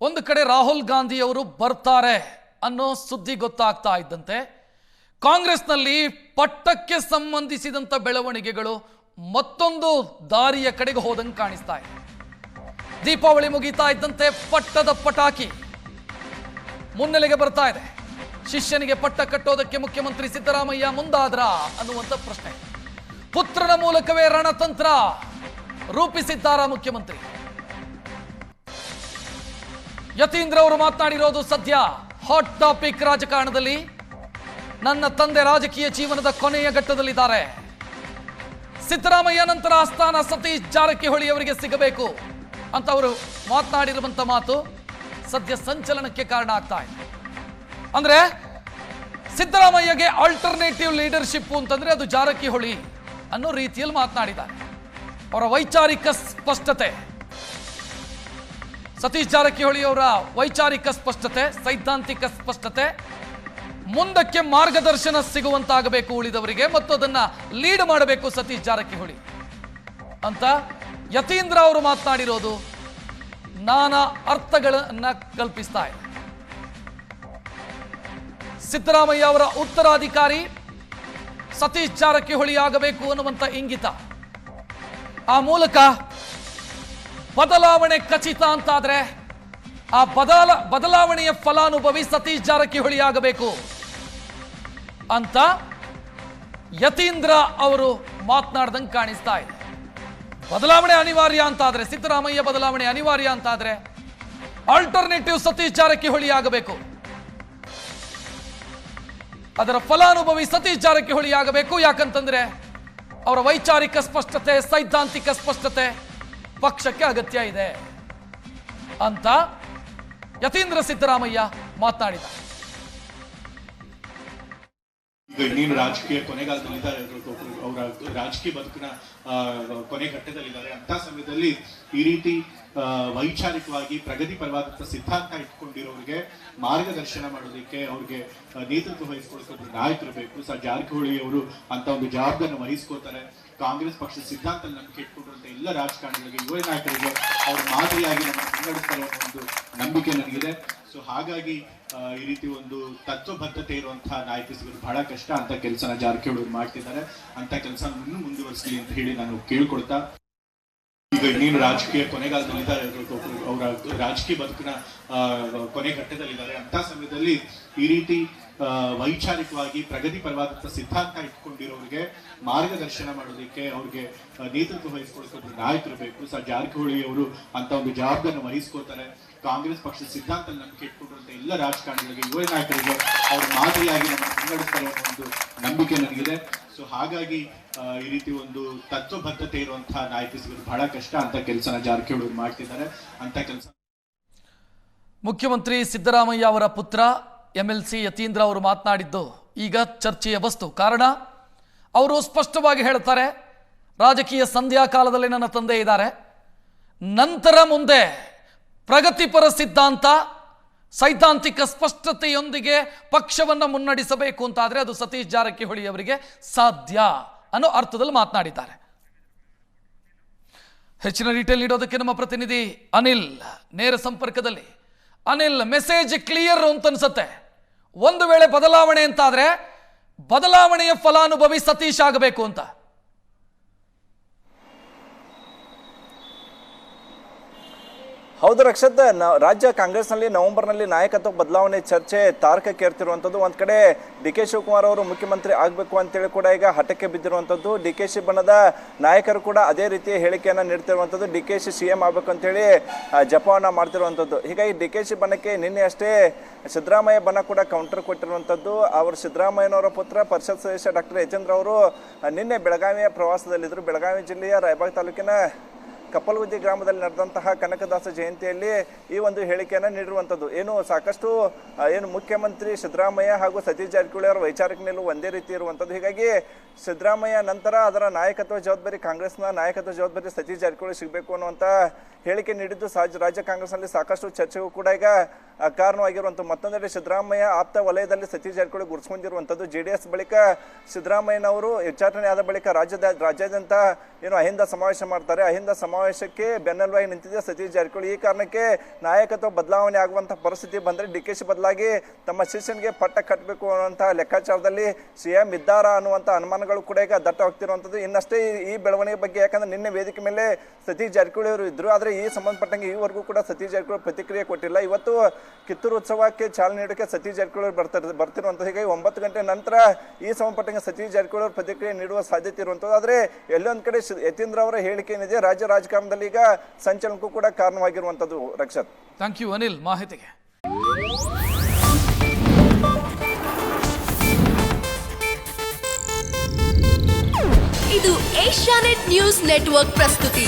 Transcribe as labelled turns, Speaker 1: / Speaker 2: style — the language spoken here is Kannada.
Speaker 1: ಒಂದು ಕಡೆ ರಾಹುಲ್ ಗಾಂಧಿ ಅವರು ಬರ್ತಾರೆ ಅನ್ನೋ ಸುದ್ದಿ ಗೊತ್ತಾಗ್ತಾ ಇದ್ದಂತೆ ಕಾಂಗ್ರೆಸ್ನಲ್ಲಿ ಪಟ್ಟಕ್ಕೆ ಸಂಬಂಧಿಸಿದಂತ ಬೆಳವಣಿಗೆಗಳು ಮತ್ತೊಂದು ದಾರಿಯ ಕಡೆಗೆ ಹೋದಂಗೆ ಕಾಣಿಸ್ತಾ ಇದೆ. ದೀಪಾವಳಿ ಮುಗಿತಾ ಇದ್ದಂತೆ ಪಟ್ಟದ ಪಟಾಕಿ ಮುನ್ನೆಲೆಗೆ ಬರ್ತಾ ಇದೆ. ಶಿಷ್ಯನಿಗೆ ಪಟ್ಟ ಕಟ್ಟೋದಕ್ಕೆ ಮುಖ್ಯಮಂತ್ರಿ ಸಿದ್ದರಾಮಯ್ಯ ಮುಂದಾದ್ರ ಅನ್ನುವಂಥ ಪ್ರಶ್ನೆ. ಪುತ್ರನ ಮೂಲಕವೇ ರಣತಂತ್ರ ರೂಪಿಸಿದ್ದಾರ ಮುಖ್ಯಮಂತ್ರಿ. ಯತೀಂದ್ರ ಅವರು ಮಾತನಾಡಿರೋದು ಸದ್ಯ ಹಾಟ್ ಟಾಪಿಕ್ ರಾಜಕಾರಣದಲ್ಲಿ. ನನ್ನ ತಂದೆ ರಾಜಕೀಯ ಜೀವನದ ಕೊನೆಯ ಘಟ್ಟದಲ್ಲಿದ್ದಾರೆ. ಸಿದ್ದರಾಮಯ್ಯ ನಂತರ ಆಸ್ಥಾನ ಸತೀಶ್ ಜಾರಕಿಹೊಳಿ ಅವರಿಗೆ ಸಿಗಬೇಕು ಅಂತ ಅವರು ಮಾತನಾಡಿರುವಂತ ಮಾತು ಸದ್ಯ ಸಂಚಲನಕ್ಕೆ ಕಾರಣ ಆಗ್ತಾ ಇದೆ. ಅಂದ್ರೆ ಸಿದ್ದರಾಮಯ್ಯಗೆ ಆಲ್ಟರ್ನೇಟಿವ್ ಲೀಡರ್ಶಿಪ್ ಅಂತಂದ್ರೆ ಅದು ಜಾರಕಿಹೊಳಿ ಅನ್ನೋ ರೀತಿಯಲ್ಲಿ ಮಾತನಾಡಿದ್ದಾರೆ. ಅವರ ವೈಚಾರಿಕ ಸ್ಪಷ್ಟತೆ, ಸತೀಶ್ ಜಾರಕಿಹೊಳಿ ಅವರ ವೈಚಾರಿಕ ಸ್ಪಷ್ಟತೆ, ಸೈದ್ಧಾಂತಿಕ ಸ್ಪಷ್ಟತೆ, ಮುಂದಕ್ಕೆ ಮಾರ್ಗದರ್ಶನ ಸಿಗುವಂತಾಗಬೇಕು ಉಳಿದವರಿಗೆ ಮತ್ತು ಅದನ್ನ ಲೀಡ್ ಮಾಡಬೇಕು ಸತೀಶ್ ಜಾರಕಿಹೊಳಿ ಅಂತ ಯತೀಂದ್ರ ಅವರು ಮಾತನಾಡಿರೋದು ನಾನಾ ಅರ್ಥಗಳನ್ನ ಕಲ್ಪಿಸ್ತಾ ಇದೆ. ಸಿದ್ದರಾಮಯ್ಯ ಅವರ ಉತ್ತರಾಧಿಕಾರಿ ಸತೀಶ್ ಜಾರಕಿಹೊಳಿ ಆಗಬೇಕು ಅನ್ನುವಂಥ ಇಂಗಿತ, ಆ ಮೂಲಕ ಬದಲಾವಣೆ ಖಚಿತ ಅಂತಾದ್ರೆ ಆ ಬದಲಾವಣೆಯ ಫಲಾನುಭವಿ ಸತೀಶ್ ಜಾರಕಿಹೊಳಿ ಆಗಬೇಕು ಅಂತ ಯತೀಂದ್ರ ಅವರು ಮಾತನಾಡ್ದಂಗೆ ಕಾಣಿಸ್ತಾ ಇದೆ. ಬದಲಾವಣೆ ಅನಿವಾರ್ಯ ಅಂತಾದ್ರೆ, ಸಿದ್ದರಾಮಯ್ಯ ಬದಲಾವಣೆ ಅನಿವಾರ್ಯ ಅಂತಾದ್ರೆ ಆಲ್ಟರ್ನೇಟಿವ್ ಸತೀಶ್ ಜಾರಕಿಹೊಳಿ ಆಗಬೇಕು, ಅದರ ಫಲಾನುಭವಿ ಸತೀಶ್ ಜಾರಕಿಹೊಳಿ ಆಗಬೇಕು. ಯಾಕಂತಂದ್ರೆ ಅವರ ವೈಚಾರಿಕ ಸ್ಪಷ್ಟತೆ, ಸೈದ್ಧಾಂತಿಕ ಸ್ಪಷ್ಟತೆ ಪಕ್ಷಕ್ಕೆ ಅಗತ್ಯ ಇದೆ ಅಂತ ಯತೀಂದ್ರ ಸಿದ್ದರಾಮಯ್ಯ ಮಾತನಾಡಿದ.
Speaker 2: ಇನ್ನೇನು ರಾಜಕೀಯ ಕೊನೆಗಾಲದಲ್ಲಿದ್ದಾರೆ, ಅವರ ರಾಜಕೀಯ ಬದುಕಿನ ಕೊನೆ ಘಟ್ಟದಲ್ಲಿದ್ದಾರೆ. ಅಂತ ಸಮಯದಲ್ಲಿ ಈ ರೀತಿ ವೈಚಾರಿಕವಾಗಿ ಪ್ರಗತಿಪರವಾದಂಥ ಸಿದ್ಧಾಂತ ಇಟ್ಕೊಂಡಿರೋರಿಗೆ ಮಾರ್ಗದರ್ಶನ ಮಾಡೋದಕ್ಕೆ, ಅವ್ರಿಗೆ ನೇತೃತ್ವ ವಹಿಸ್ಕೊಳ್ಸೋದು ನಾಯಕರು ಬೇಕು. ಜಾರಕಿಹೊಳಿ ಅವರು ಅಂತ ಒಂದು ಜವಾಬ್ದಾರಿಯನ್ನು ವಹಿಸ್ಕೋತಾರೆ. ಕಾಂಗ್ರೆಸ್ ಪಕ್ಷದ ಸಿದ್ಧಾಂತ ನಂಬಿಕೆ ಇಟ್ಕೊಂಡಿರುವಂಥ ಎಲ್ಲ ರಾಜಕಾರಣಿಗಳಿಗೆ, ಯುವ ನಾಯಕರಿಗೆ ಅವ್ರ ಮಾದರಿಯಾಗಿ ನಮ್ಮ ಮುನ್ನಡೆಸ್ತಾರೆ ಅನ್ನೋ ಒಂದು ನಂಬಿಕೆ ನನಗಿದೆ. ಸೊ ಹಾಗಾಗಿ ಈ ರೀತಿ ಒಂದು ತತ್ವಬದ್ಧತೆ ಇರುವಂತಹ ನಾಯಕ ಸಿಗೋದು ಬಹಳ ಕಷ್ಟ. ಅಂತ ಕೆಲಸನ ಜಾರಕಿಹೊಳಿ ಮಾಡ್ತಿದ್ದಾರೆ. ಅಂತ ಕೆಲಸ ಇನ್ನೂ ಮುಂದುವರಿಸಲಿ ಅಂತ ಹೇಳಿ ನಾನು ಕೇಳ್ಕೊಳ್ತಾ, ಈಗ ಇನ್ನೇನು ರಾಜಕೀಯ ಕೊನೆಗಾಲದಲ್ಲಿದ್ದಾರೆ, ಅವರ ರಾಜಕೀಯ ಬದುಕಿನ ಕೊನೆ ಘಟ್ಟದಲ್ಲಿದ್ದಾರೆ. ಅಂತ ಸಮಯದಲ್ಲಿ ಈ ರೀತಿ ವೈಚಾರಿಕವಾಗಿ ಪ್ರಗತಿಪರವಾದಂಥ ಸಿದ್ಧಾಂತ ಇಟ್ಕೊಂಡಿರೋರಿಗೆ ಮಾರ್ಗದರ್ಶನ ಮಾಡೋದಕ್ಕೆ, ಅವ್ರಿಗೆ ನೇತೃತ್ವ ವಹಿಸ್ಕೊಳ್ಸೋದು ನಾಯಕರು ಬೇಕು. ಜಾರಕಿಹೊಳಿ ಅವರು ಅಂತ ಒಂದು ಜವಾಬ್ದಾರಿಯನ್ನು ವಹಿಸ್ಕೋತಾರೆ. ಕಾಂಗ್ರೆಸ್ ಪಕ್ಷದ ಸಿದ್ಧಾಂತ ನಂಬಿಕೆ ಇಟ್ಕೊಂಡಿರುವಂಥ ಎಲ್ಲ ರಾಜಕಾರಣಿಗಳಿಗೆ, ಯುವ ನಾಯಕರಿಗೆ ಅವ್ರ ಮಾದರಿಯಾಗಿ ನಮ್ಮ ಮುನ್ನಡೆಸ್ತಾರೆ ಅನ್ನೋ ಒಂದು ನಂಬಿಕೆ ನನಗಿದೆ. ಸೊ ಹಾಗಾಗಿ ಈ ರೀತಿ ಒಂದು ತತ್ವಬದ್ಧತೆ ಇರುವಂತಹ ನಾಯಕ ಸಿಗೋದು ಬಹಳ ಕಷ್ಟ. ಅಂತ ಕೆಲಸನ ಜಾರಕಿಹೊಳಿ ಮಾಡ್ತಿದ್ದಾರೆ. ಅಂತ ಕೆಲಸ
Speaker 1: ಮುಖ್ಯಮಂತ್ರಿ ಸಿದ್ದರಾಮಯ್ಯ ಅವರ ಪುತ್ರ MLC ಯತೀಂದ್ರ ಅವರು ಮಾತನಾಡಿದ್ದು ಈಗ ಚರ್ಚೆಯ ವಸ್ತು. ಕಾರಣ ಅವರು ಸ್ಪಷ್ಟವಾಗಿ ಹೇಳ್ತಾರೆ, ರಾಜಕೀಯ ಸಂಧ್ಯಾ ಕಾಲದಲ್ಲಿ ನನ್ನ ತಂದೆ ಇದ್ದಾರೆ, ನಂತರ ಮುಂದೆ ಪ್ರಗತಿಪರ ಸಿದ್ಧಾಂತ, ಸೈದ್ಧಾಂತಿಕ ಸ್ಪಷ್ಟತೆಯೊಂದಿಗೆ ಪಕ್ಷವನ್ನು ಮುನ್ನಡೆಸಬೇಕು ಅಂತಾದ್ರೆ ಅದು ಸತೀಶ್ ಜಾರಕಿಹೊಳಿ ಅವರಿಗೆ ಸಾಧ್ಯ ಅನ್ನೋ ಅರ್ಥದಲ್ಲಿ ಮಾತನಾಡಿದ್ದಾರೆ. ಹೆಚ್ಚಿನ ಡೀಟೇಲ್ ನೀಡೋದಕ್ಕೆ ನಮ್ಮ ಪ್ರತಿನಿಧಿ ಅನಿಲ್ ನೇರ ಸಂಪರ್ಕದಲ್ಲಿ. ಅನಿಲ್, ಮೆಸೇಜ್ ಕ್ಲಿಯರ್ ಅಂತ ಅನ್ಸುತ್ತೆ. ಒಂದು ವೇಳೆ ಬದಲಾವಣೆ ಅಂತಾದ್ರೆ ಬದಲಾವಣೆಯ ಫಲಾನುಭವಿ ಸತೀಶ್ ಆಗಬೇಕು ಅಂತ.
Speaker 3: ಹೌದು ರಕ್ಷತ್, ರಾಜ್ಯ ಕಾಂಗ್ರೆಸ್ನಲ್ಲಿ ನವೆಂಬರ್ನಲ್ಲಿ ನಾಯಕತ್ವ ಬದಲಾವಣೆ ಚರ್ಚೆ ತಾರಕಕ್ಕೇರ್ತಿರುವಂಥದ್ದು. ಒಂದು ಕಡೆ DK ಶಿವಕುಮಾರ್ ಅವರು ಮುಖ್ಯಮಂತ್ರಿ ಆಗಬೇಕು ಅಂತೇಳಿ ಕೂಡ ಈಗ ಹಠಕ್ಕೆ ಬಿದ್ದಿರುವಂಥದ್ದು. DKC ಬಣದ ನಾಯಕರು ಕೂಡ ಅದೇ ರೀತಿಯ ಹೇಳಿಕೆಯನ್ನು ನೀಡ್ತಿರುವಂಥದ್ದು. DKC CM ಆಗಬೇಕು ಅಂತೇಳಿ ಜಪವನ್ನು ಮಾಡ್ತಿರುವಂಥದ್ದು. ಹೀಗಾಗಿ DKC ಬಣಕ್ಕೆ ನಿನ್ನೆ ಅಷ್ಟೇ ಸಿದ್ದರಾಮಯ್ಯ ಬಣ ಕೂಡ ಕೌಂಟರ್ ಕೊಟ್ಟಿರುವಂಥದ್ದು. ಅವರು ಸಿದ್ದರಾಮಯ್ಯನವರ ಪುತ್ರ ಪರಿಷತ್ ಸದಸ್ಯ ಡಾಕ್ಟರ್ ಯತೀಂದ್ರ ಅವರು ನಿನ್ನೆ ಬೆಳಗಾವಿಯ ಪ್ರವಾಸದಲ್ಲಿದ್ದರು. ಬೆಳಗಾವಿ ಜಿಲ್ಲೆಯ ರಾಯಬಾಗ್ ತಾಲೂಕಿನ ಕಪ್ಪಲಗುದ್ದಿ ಗ್ರಾಮದಲ್ಲಿ ನಡೆದಂತಹ ಕನಕದಾಸ ಜಯಂತಿಯಲ್ಲಿ ಈ ಒಂದು ಹೇಳಿಕೆಯನ್ನು ನೀಡಿರುವಂಥದ್ದು. ಸಾಕಷ್ಟು ಮುಖ್ಯಮಂತ್ರಿ ಸಿದ್ದರಾಮಯ್ಯ ಹಾಗೂ ಸತೀಶ್ ಜಾರಕಿಹೊಳಿ ಅವರ ವೈಚಾರಿಕ ನಿಲುವು ಒಂದೇ ರೀತಿ ಇರುವಂಥದ್ದು. ಹೀಗಾಗಿ ಸಿದ್ದರಾಮಯ್ಯ ನಂತರ ಅದರ ನಾಯಕತ್ವ ಜವಾಬ್ದಾರಿ, ಕಾಂಗ್ರೆಸ್ನ ನಾಯಕತ್ವ ಜವಾಬ್ದಾರಿ ಸತೀಶ್ ಜಾರಕಿಹೊಳಿ ಸಿಗಬೇಕು ಅನ್ನುವಂಥ ಹೇಳಿಕೆ ನೀಡಿದ್ದು ರಾಜ್ಯ ಕಾಂಗ್ರೆಸ್ನಲ್ಲಿ ಸಾಕಷ್ಟು ಚರ್ಚೆಗೂ ಕೂಡ ಈಗ ಕಾರಣವಾಗಿರುವಂಥ. ಮತ್ತೊಂದೆಡೆ ಸಿದ್ದರಾಮಯ್ಯ ಆಪ್ತ ವಲಯದಲ್ಲಿ ಸತೀಶ್ ಜಾರಕಿಹೊಳಿ ಗುರುತಿಸಿಕೊಂಡಿರುವಂಥದ್ದು. JDS ಬಳಿಕ ಸಿದ್ದರಾಮಯ್ಯನವರು ಉಚ್ಚಾಟನೆ ಆದ ಬಳಿಕ ರಾಜ್ಯಾದ್ಯಂತ ಅಹಿಂದ ಸಮಾವೇಶ ಮಾಡ್ತಾರೆ. ಅಹಿಂದ ಸಮಾವೇಶಕ್ಕೆ ಬೆನ್ನೆಲುಬಾಗಿ ನಿಂತಿದೆ ಸತೀಶ್ ಜಾರಕಿಹೊಳಿ. ಈ ಕಾರಣಕ್ಕೆ ನಾಯಕತ್ವ ಬದಲಾವಣೆ ಆಗುವಂಥ ಪರಿಸ್ಥಿತಿ ಬಂದರೆ DK ಶಿ ಬದಲಾಗಿ ತಮ್ಮ ಶಿಷ್ಯನಿಗೆ ಪಟ್ಟ ಕಟ್ಟಬೇಕು ಅನ್ನುವಂಥ ಲೆಕ್ಕಾಚಾರದಲ್ಲಿ CM ಇದ್ದಾರಾ ಅನ್ನುವಂಥ ಅನುಮಾನಗಳು ಕೂಡ ಈಗ ದಟ್ಟವಾಗ್ತಿರುವಂಥದ್ದು. ಇನ್ನಷ್ಟೇ ಈ ಬೆಳವಣಿಗೆ ಬಗ್ಗೆ, ಯಾಕಂದ್ರೆ ನಿನ್ನೆ ವೇದಿಕೆ ಮೇಲೆ ಸತೀಶ್ ಜಾರಕಿಹೊಳಿ ಅವರು ಇದ್ರು, ಆದರೆ ಈ ಸಂಬಂಧಪಟ್ಟಂಗೆ ಈವರೆಗೂ ಕೂಡ ಸತೀಶ್ ಜಾರಕಿಹೊಳಿ ಪ್ರತಿಕ್ರಿಯೆ ಕೊಟ್ಟಿಲ್ಲ. ಇವತ್ತು ಕಿತ್ತೂರು ಉತ್ಸವಕ್ಕೆ ಚಾಲನೆ ನೀಡೋಕ್ಕೆ ಸತೀಶ್ ಜಾರಕಿಹೊಳಿ ಬರ್ತಿರುವಂಥದ್ದು. ಹೀಗಾಗಿ 9 ಗಂಟೆ ನಂತರ ಈ ಸಂಬಂಧಪಟ್ಟಂಗೆ ಸತೀಶ್ ಜಾರಕಿಹೊಳಿ ಅವರು ಪ್ರತಿಕ್ರಿಯೆ ನೀಡುವ ಸಾಧ್ಯತೆ ಇರುವಂಥದ್ದು. ಆದರೆ ಎಲ್ಲೊಂದು ಕಡೆ ಯತೀಂದ್ರ ಅವರ ಹೇಳಿಕೆ ಏನಿದೆ ರಾಜ್ಯ ರಾಜಕಾರಣದಲ್ಲಿ ಈಗ ಸಂಚಲನಕ್ಕೂ ಕೂಡ ಕಾರಣವಾಗಿರುವಂಥದ್ದು. ರಕ್ಷತ್,
Speaker 1: ಥ್ಯಾಂಕ್ ಯು ಅನಿಲ್ ಮಾಹಿತಿಗೆ.
Speaker 4: ಇದು ಏಷ್ಯಾನೆಟ್ ನ್ಯೂಸ್ ನೆಟ್ವರ್ಕ್ ಪ್ರಸ್ತುತಿ.